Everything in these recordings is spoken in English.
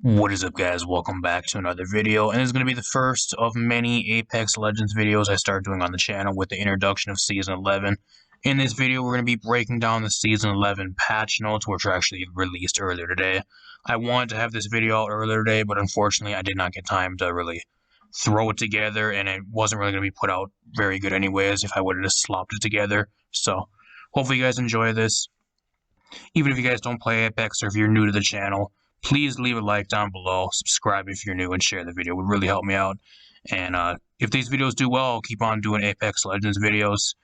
What is up, guys? Welcome back to another video, and this is going to be the first of many Apex Legends videos I start doing on the channel with the introduction of Season 11. In this video, we're going to be breaking down the Season 11 patch notes, which were actually released earlier today. I wanted to have this video out earlier today, but unfortunately I did not get time to really throw it together, and it wasn't really going to be put out very good anyways if I would have just slopped it together. So, hopefully you guys enjoy this. Even if you guys don't play Apex or if you're new to the channel, please leave a like down below, subscribe if you're new, and share the video. It would really help me out. And if these videos do well, I'll keep on doing Apex Legends videos.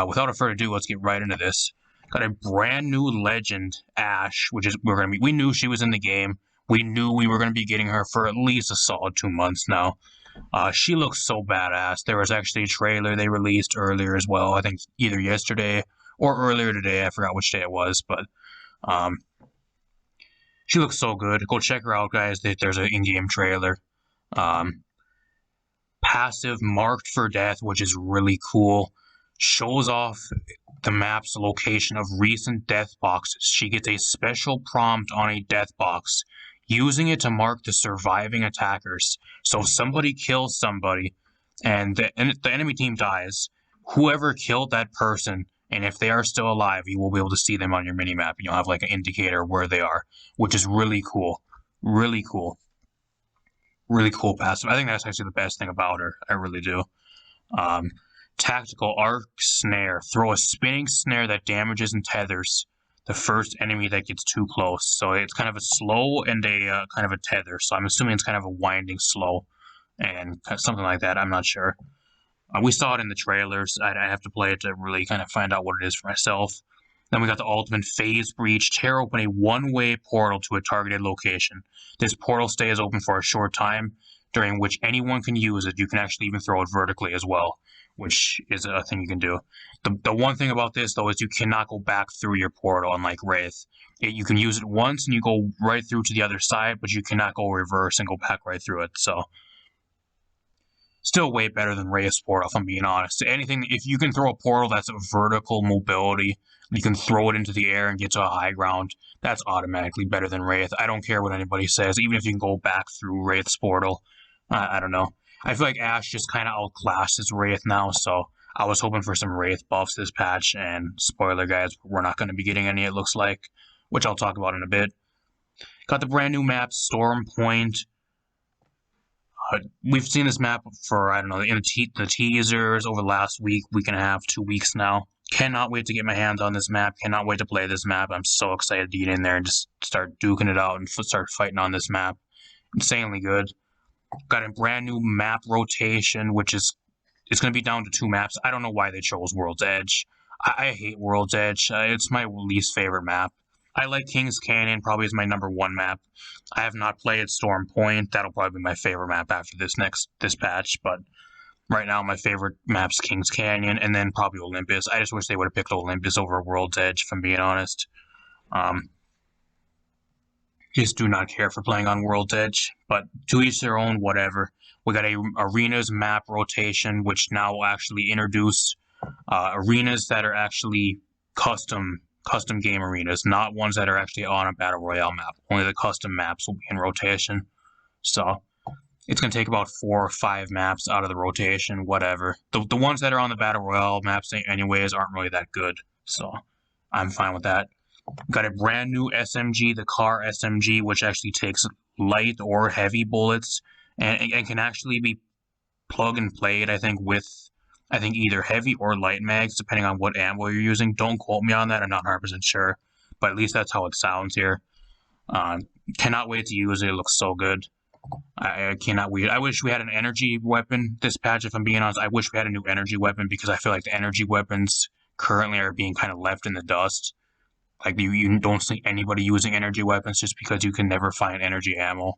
Without further ado, let's get right into this. Got a brand new legend, Ashe, which is we knew she was in the game. We knew we were gonna be getting her for at least a solid 2 months now. She looks so badass. There was actually a trailer they released earlier as well. I think either yesterday or earlier today. I forgot which day it was, but she looks so good. Go check her out, guys. There's an in-game trailer. Passive marked for death, which is really cool. Shows off the map's location of recent death boxes. She gets a special prompt on a death box, using it to mark the surviving attackers. So if somebody kills somebody and the enemy team dies, whoever killed that person, and if they are still alive, you will be able to see them on your minimap. You'll have like an indicator where they are, which is really cool. Really cool. Really cool passive. I think that's actually the best thing about her. I really do. Tactical Arc Snare. Throw a spinning snare that damages and tethers the first enemy that gets too close. So it's kind of a slow and a kind of a tether. So I'm assuming it's kind of a winding slow and something like that. I'm not sure. We saw it in the trailers. I have to play it to really kind of find out what it is for myself. Then we got the ultimate phase breach. Tear open a one-way portal to a targeted location. This portal stays open for a short time, during which anyone can use it. You can actually even throw it vertically as well, which is a thing you can do. The one thing about this, though, is you cannot go back through your portal, unlike Wraith. You can use it once and you go right through to the other side, but you cannot go reverse and go back right through it. So still way better than Wraith's portal, if I'm being honest. Anything, if you can throw a portal that's a vertical mobility, you can throw it into the air and get to a high ground, that's automatically better than Wraith. I don't care what anybody says, even if you can go back through Wraith's portal. I don't know. I feel like Ashe just kind of outclasses Wraith now, so I was hoping for some Wraith buffs this patch, and spoiler guys, we're not going to be getting any, it looks like, which I'll talk about in a bit. Got the brand new map, Storm Point. We've seen this map for, I don't know, in the teasers over the last week and a half, 2 weeks now. Cannot wait to get my hands on this map. Cannot wait to play this map. I'm so excited to get in there and just start duking it out and start fighting on this map. Insanely good. Got a brand new map rotation, which is it's going to be down to 2 maps. I don't know why they chose World's Edge. I hate World's Edge. It's my least favorite map. I like King's Canyon, probably is my #1 map. I have not played Storm Point. That'll probably be my favorite map after this patch, but right now my favorite map's King's Canyon, and then probably Olympus. I just wish they would have picked Olympus over World's Edge, if I'm being honest. Just do not care for playing on World's Edge, but to each their own, whatever. We got a arenas map rotation, which now will actually introduce arenas that are actually custom game arenas, not ones that are actually on a Battle Royale map. Only the custom maps will be in rotation. So it's going to take about 4 or 5 maps out of the rotation, whatever. The ones that are on the Battle Royale maps anyways aren't really that good, so I'm fine with that. Got a brand new SMG, the Car SMG, which actually takes light or heavy bullets and can actually be plug and played, I think, with either heavy or light mags, depending on what ammo you're using. Don't quote me on that, I'm not 100% sure, but at least that's how it sounds here. Cannot wait to use it, it looks so good. I cannot wait. I wish we had an energy weapon this patch, if I'm being honest. I wish we had a new energy weapon, because I feel like the energy weapons currently are being kind of left in the dust. Like, you don't see anybody using energy weapons just because you can never find energy ammo,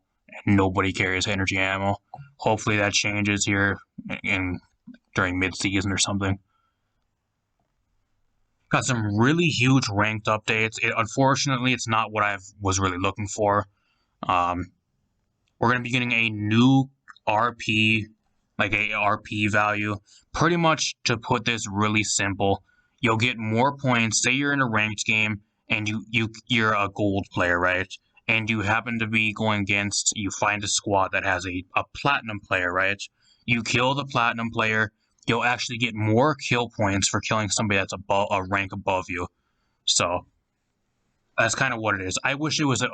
and nobody carries energy ammo. Hopefully that changes here during mid-season or something. Got some really huge ranked updates. Unfortunately, it's not what I was really looking for. We're going to be getting a new RP, like a RP value. Pretty much, to put this really simple, you'll get more points. Say you're in a ranked game and you're a gold player, right? and you happen to be going against, you find a squad that has a platinum player, right? You kill the platinum player, you'll actually get more kill points for killing somebody that's above a rank above you. So that's kind of what it is. I wish it was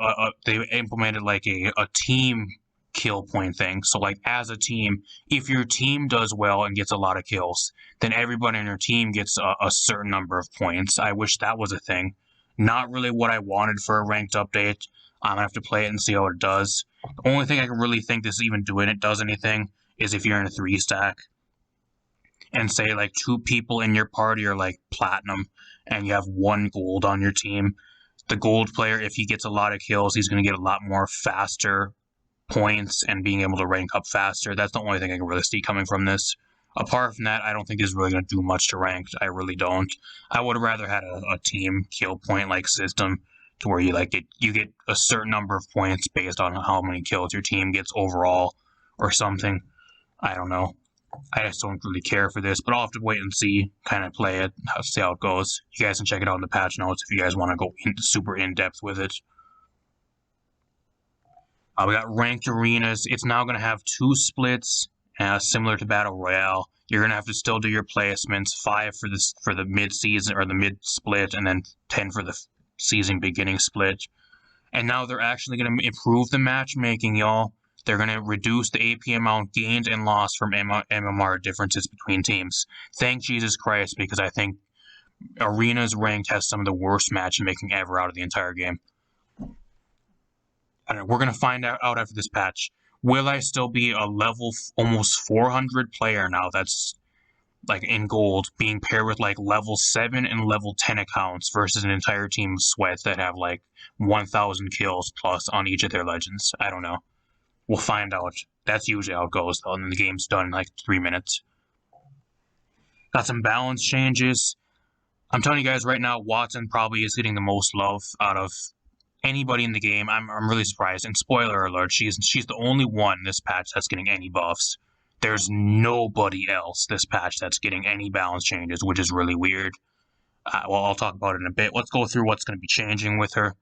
they implemented like a team kill point thing. So like as a team, if your team does well and gets a lot of kills, then everybody in your team gets a certain number of points. I wish that was a thing. Not really what I wanted for a ranked update. I'm gonna have to play it and see how it does. The only thing I can really think this even doing it does anything is if you're in a 3-stack and say like 2 people in your party are like platinum and you have 1 gold on your team. The gold player, if he gets a lot of kills, he's going to get a lot more faster points and being able to rank up faster. That's the only thing I can really see coming from this. Apart from that, I don't think it's really going to do much to ranked. I really don't. I would have rather had a team kill point like system to where you get a certain number of points based on how many kills your team gets overall or something. I don't know. I just don't really care for this, but I'll have to wait and see, kind of play it, see how it goes. You guys can check it out in the patch notes if you guys want to go super in-depth with it. We got ranked arenas. It's now going to have 2 splits, similar to Battle Royale. You're going to have to still do your placements, 5 for the mid-season or the mid-split, and then 10 for the season beginning split. And now they're actually going to improve the matchmaking, y'all. They're going to reduce the AP amount gained and lost from MMR differences between teams. Thank Jesus Christ, because I think Arenas Ranked has some of the worst matchmaking ever out of the entire game. I don't know, we're going to find out after this patch. Will I still be a level almost 400 player now that's like in gold, being paired with like level 7 and level 10 accounts versus an entire team of sweats that have like 1,000 kills plus on each of their legends? I don't know. We'll find out. That's usually how it goes, though, and the game's done in like 3 minutes. Got some balance changes. I'm telling you guys right now, Watson probably is getting the most love out of anybody in the game. I'm really surprised. And spoiler alert, she's the only one this patch that's getting any buffs. There's nobody else this patch that's getting any balance changes, which is really weird. Well, I'll talk about it in a bit. Let's go through what's going to be changing with her.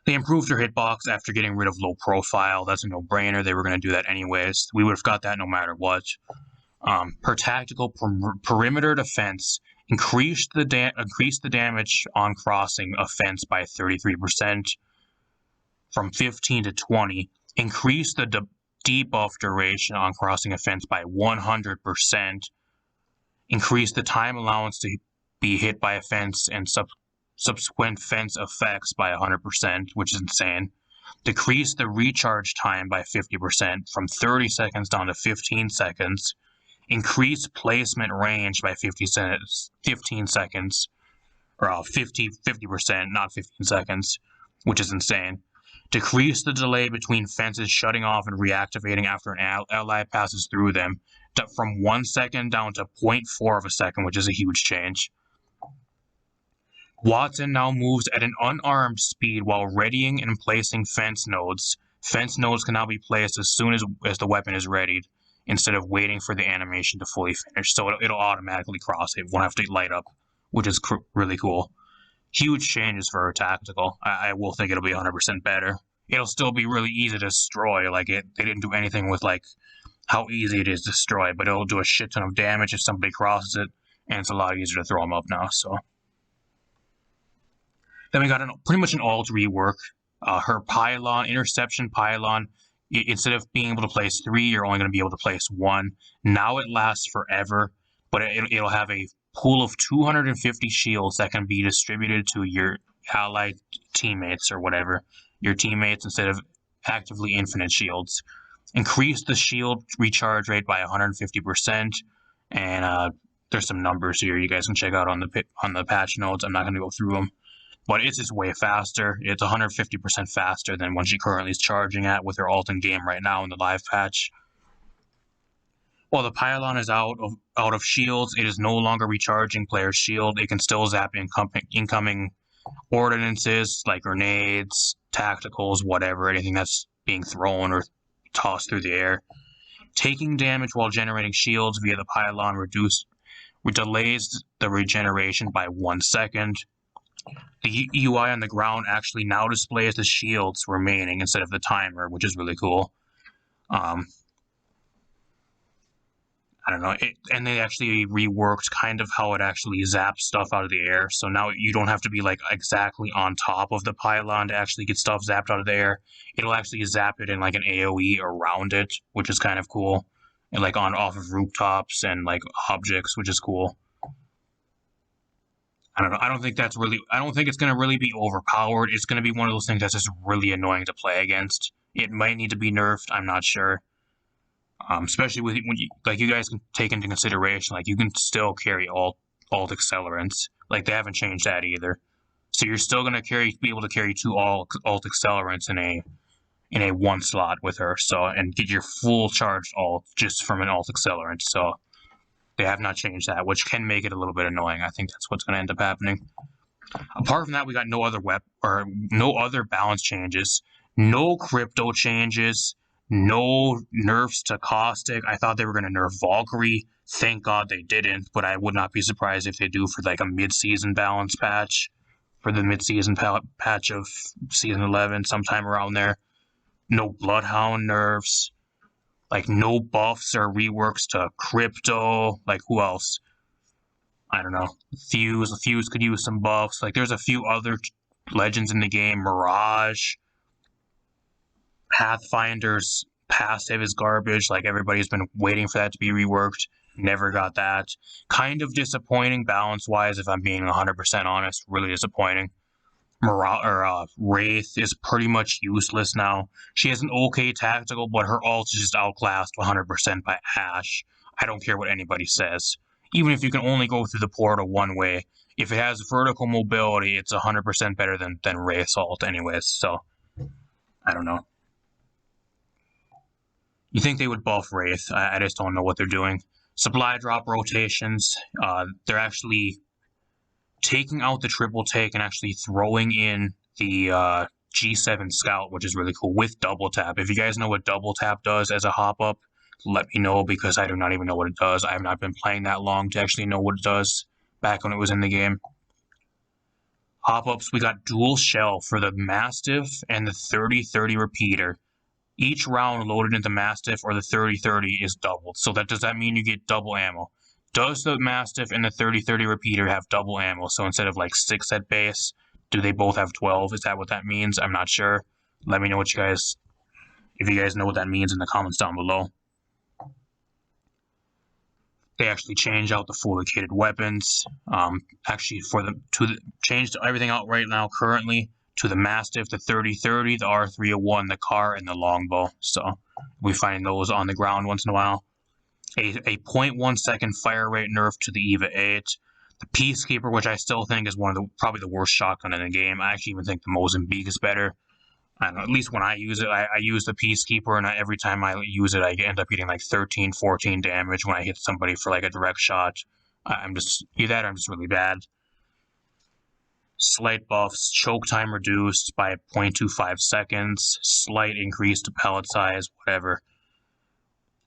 They improved her hitbox after getting rid of low profile. That's a no-brainer. They were going to do that anyways. We would have got that no matter what. Her tactical perimeter defense increased the damage on crossing offense by 33% from 15 to 20. Increased the debuff duration on crossing offense by 100%. Increased the time allowance to be hit by a fence and subsequent fence effects by 100%, which is insane. Decrease the recharge time by 50% from 30 seconds down to 15 seconds. Increase placement range by 15 seconds, or 50%, not 15 seconds, which is insane. Decrease the delay between fences shutting off and reactivating after an ally passes through them from 1 second down to 0.4 of a second, which is a huge change. Watson now moves at an unarmed speed while readying and placing fence nodes. Fence nodes can now be placed as soon as the weapon is readied, instead of waiting for the animation to fully finish. So it'll automatically cross it. Won't have to light up, which is really cool. Huge changes for her tactical. I will think it'll be 100% better. It'll still be really easy to destroy. Like they didn't do anything with like how easy it is to destroy, but it'll do a shit ton of damage if somebody crosses it, and it's a lot easier to throw them up now. So. Then we got pretty much an alt rework. Her pylon, interception pylon, instead of being able to place 3, you're only going to be able to place 1. Now it lasts forever, but it'll have a pool of 250 shields that can be distributed to your allied teammates or whatever. Your teammates instead of actively infinite shields. Increase the shield recharge rate by 150%, and there's some numbers here you guys can check out on the patch notes. I'm not going to go through them. But it's just way faster. It's 150% faster than what she currently is charging at with her alt in game right now in the live patch. While the pylon is out of shields, it is no longer recharging player's shield. It can still zap incoming ordinances like grenades, tacticals, whatever, anything that's being thrown or tossed through the air. Taking damage while generating shields via the pylon delays the regeneration by 1 second. The UI on the ground actually now displays the shields remaining instead of the timer, which is really cool. I don't know, and they actually reworked kind of how it actually zaps stuff out of the air. So now you don't have to be like exactly on top of the pylon to actually get stuff zapped out of the air. It'll actually zap it in like an AoE around it, which is kind of cool. And like on off of rooftops and like objects, which is cool. I don't know. I don't think it's gonna really be overpowered. It's gonna be one of those things that's just really annoying to play against. It might need to be nerfed. I'm not sure. Especially when you guys can take into consideration, like you can still carry alt accelerants. Like they haven't changed that either. So you're still gonna be able to carry 2 alt accelerants in a 1 slot with her. So and get your full charged alt just from an alt accelerant. So they have not changed that, which can make it a little bit annoying. I think that's what's gonna end up happening. Apart from that, we got no other balance changes, no crypto changes, no nerfs to Caustic. I thought they were going to nerf Valkyrie. Thank God they didn't, but I would not be surprised if they do for like a mid-season balance patch, for the mid-season patch of Season 11, sometime around there. No Bloodhound nerfs, like no buffs or reworks to crypto. Like who else? I don't know. Fuse could use some buffs. Like there's a few other legends in the game. Mirage, Pathfinder's passive is garbage. Like everybody's been waiting for that to be reworked. Never got that. Kind of disappointing balance-wise, if I'm being 100% honest. Really disappointing. Wraith is pretty much useless now. She has an okay tactical, but her ult is just outclassed 100% by Ashe. I don't care what anybody says. Even if you can only go through the portal one way, if it has vertical mobility, it's 100% better than Wraith's ult anyways, so I don't know. You think they would buff Wraith, I just don't know what they're doing. Supply drop rotations, they're actually taking out the triple take and actually throwing in the G7 Scout, which is really cool, with double tap. If you guys know what double tap does as a hop up, let me know, because I do not even know what it does. I have not been playing that long to actually know what it does back when it was in the game. Hop ups, we got dual shell for the Mastiff and the 30-30 repeater. Each round loaded into Mastiff or the 30-30 is doubled. So does that mean you get double ammo? Does the Mastiff and the 30-30 repeater have double ammo? So instead of like 6 at base, do they both have 12? Is that what that means? I'm not sure. Let me know if you guys know what that means in the comments down below. They actually changed out the fully kitted weapons. Actually, changed everything out right now currently to the Mastiff, the 30-30, the R301, the car, and the longbow. So we find those on the ground once in a while. A 0.1 second fire rate nerf to the EVA 8. The Peacekeeper, which I still think is probably the worst shotgun in the game. I actually even think the Mozambique is better. I don't know, at least when I use it, I use the Peacekeeper, and every time I use it, I end up getting like 13, 14 damage when I hit somebody for like a direct shot. I'm just really bad. Slight buffs, choke time reduced by 0.25 seconds, slight increase to pellet size, whatever.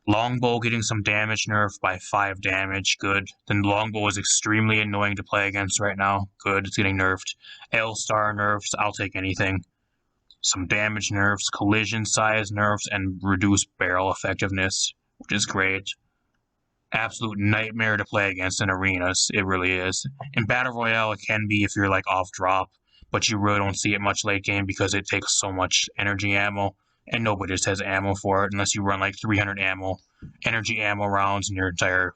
Longbow getting some damage nerf by 5 damage, good. The longbow is extremely annoying to play against right now, good, it's getting nerfed. L-star nerfs, I'll take anything. Some damage nerfs, collision size nerfs, and reduced barrel effectiveness, which is great. Absolute nightmare to play against in arenas, it really is. In Battle Royale, it can be if you're like off drop, but you really don't see it much late game because it takes so much energy ammo, and nobody just has ammo for it unless you run like 300 energy ammo rounds in your entire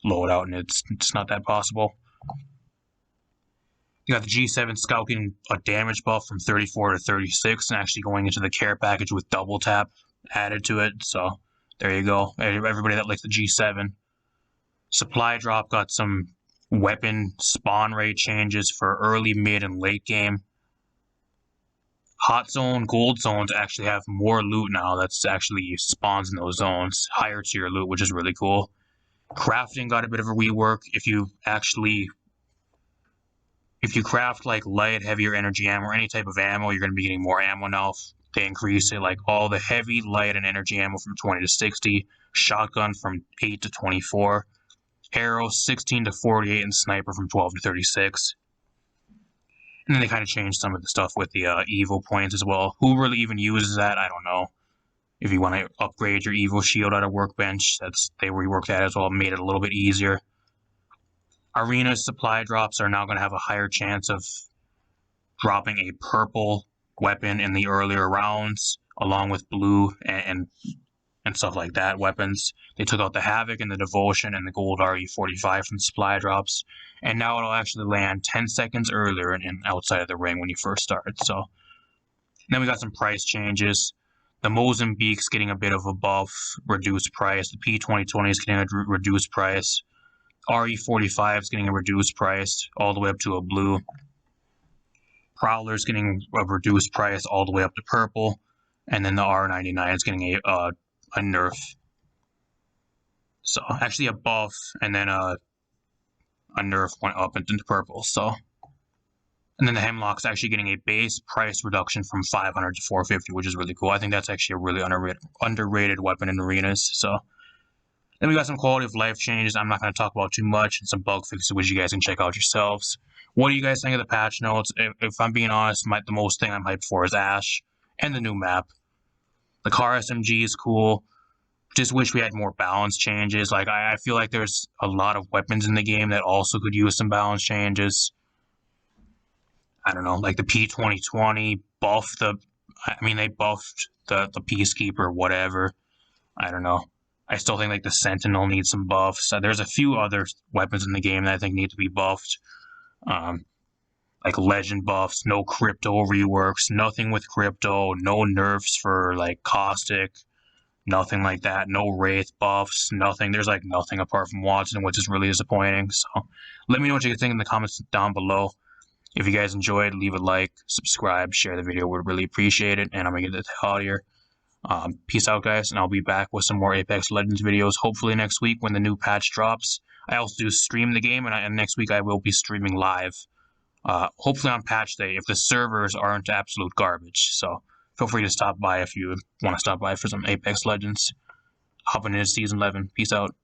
loadout, and it's not that possible. You got the G7 Scout getting a damage buff from 34 to 36 and actually going into the care package with double tap added to it. So there you go. Everybody that likes the G7. Supply drop got some weapon spawn rate changes for early, mid, and late game. Hot zone, gold zones actually have more loot now that's actually spawns in those zones. Higher tier loot, which is really cool. Crafting got a bit of a rework. If you craft like light, heavier energy ammo, or any type of ammo, you're going to be getting more ammo now. They increase it, like all the heavy, light, and energy ammo from 20 to 60, shotgun from 8 to 24, arrows 16 to 48, and sniper from 12 to 36. And then they kind of changed some of the stuff with the Evo points as well. Who really even uses that? I don't know. If you want to upgrade your Evo shield at a workbench, they reworked that as well, made it a little bit easier. Arena supply drops are now going to have a higher chance of dropping a purple weapon in the earlier rounds, along with blue and stuff like that weapons. They took out the Havoc and the Devotion and the gold RE45 from the supply drops, and now it'll actually land 10 seconds earlier and outside of the ring when you first start. So then we got some price changes. The Mozambique's getting a bit of a buff, reduced price. The P2020 is getting a reduced price. RE45 is getting a reduced price all the way up to a blue. Prowler's getting a reduced price all the way up to purple. And then the R99 is getting a nerf. So actually a buff and then a nerf went up into purple. So, and then the Hemlock's actually getting a base price reduction from 500 to 450, which is really cool. I think that's actually a really underrated weapon in arenas. So then we got some quality of life changes I'm not going to talk about too much, and some bug fixes which you guys can check out yourselves. What do you guys think of the patch notes? If I'm being honest, the most thing I'm hyped for is Ash and the new map. The car SMG is cool. Just wish we had more balance changes. Like I feel like there's a lot of weapons in the game that also could use some balance changes. I don't know, like the P2020 buffed they buffed the Peacekeeper, whatever. I don't know. I still think like the Sentinel needs some buffs. There's a few other weapons in the game that I think need to be buffed. Like legend buffs, no crypto reworks, nothing with crypto, no nerfs for like caustic, nothing like that, no wraith buffs, nothing. There's like nothing apart from Watson, which is really disappointing. So let me know what you think in the comments down below. If you guys enjoyed, leave a like, subscribe, share the video. We'd really appreciate it. And I'm going to get the hell out of here. Peace out, guys, and I'll be back with some more Apex Legends videos, hopefully next week when the new patch drops. I also do stream the game, and next week I will be streaming live, hopefully on patch day, if the servers aren't absolute garbage. So feel free to stop by if you want to stop by for some Apex Legends. Hopping into Season 11. Peace out.